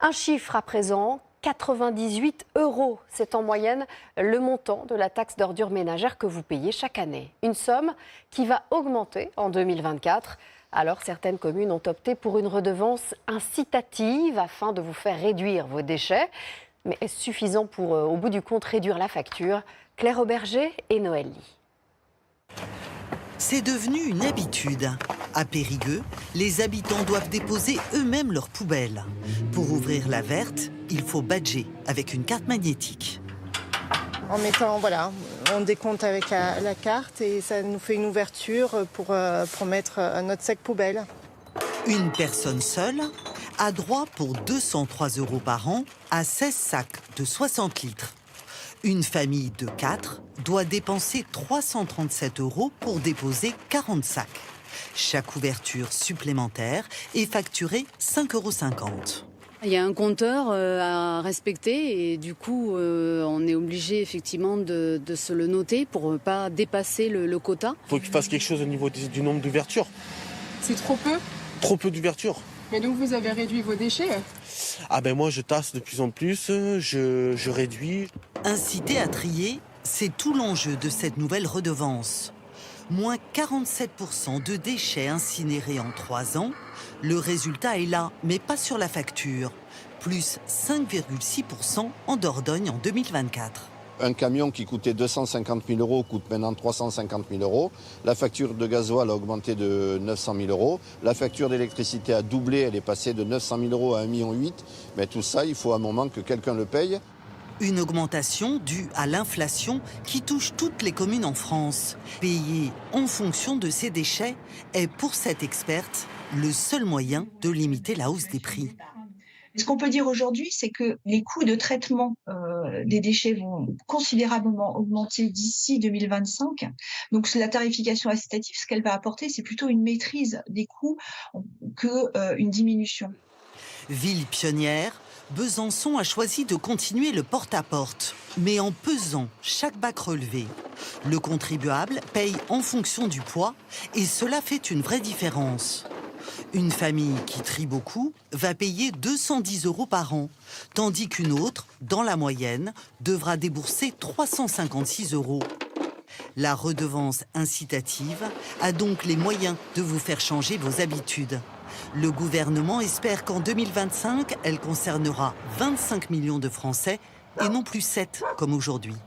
Un chiffre à présent, 98 €. C'est en moyenne le montant de la taxe d'ordures ménagères que vous payez chaque année. Une somme qui va augmenter en 2024. Alors certaines communes ont opté pour une redevance incitative afin de vous faire réduire vos déchets. Mais est-ce suffisant pour, au bout du compte, réduire la facture? Claire Auberger et Noël Ly. C'est devenu une habitude. À Périgueux, les habitants doivent déposer eux-mêmes leurs poubelles. Pour ouvrir la verte, il faut badger avec une carte magnétique. En mettant, voilà, on décompte avec la carte et ça nous fait une ouverture pour mettre notre sac poubelle. Une personne seule a droit pour 203 € par an à 16 sacs de 60 litres. Une famille de 4 doit dépenser 337 € pour déposer 40 sacs. Chaque ouverture supplémentaire est facturée 5,50 €. Il y a un compteur à respecter et du coup, on est obligé effectivement de se le noter pour ne pas dépasser le quota. Il faut qu'il fasse quelque chose au niveau du nombre d'ouvertures. C'est trop peu? Trop peu d'ouvertures. Mais donc vous avez réduit vos déchets? Ah ben moi je tasse de plus en plus, je réduis. Inciter à trier, c'est tout l'enjeu de cette nouvelle redevance. Moins 47% de déchets incinérés en 3 ans. Le résultat est là, mais pas sur la facture. Plus 5,6% en Dordogne en 2024. Un camion qui coûtait 250 000 € coûte maintenant 350 000 €. La facture de gasoil a augmenté de 900 000 €. La facture d'électricité a doublé, elle est passée de 900 000 € à 1,8 million. Mais tout ça, il faut un moment que quelqu'un le paye. Une augmentation due à l'inflation qui touche toutes les communes en France. Payer en fonction de ces déchets est pour cette experte le seul moyen de limiter la hausse des prix. Ce qu'on peut dire aujourd'hui, c'est que les coûts de traitement des déchets vont considérablement augmenter d'ici 2025. Donc la tarification incitative, ce qu'elle va apporter, c'est plutôt une maîtrise des coûts qu'une diminution. Ville pionnière, Besançon a choisi de continuer le porte-à-porte, mais en pesant chaque bac relevé. Le contribuable paye en fonction du poids et cela fait une vraie différence. Une famille qui trie beaucoup va payer 210 € par an, tandis qu'une autre, dans la moyenne, devra débourser 356 €. La redevance incitative a donc les moyens de vous faire changer vos habitudes. Le gouvernement espère qu'en 2025, elle concernera 25 millions de Français et non plus 7 comme aujourd'hui.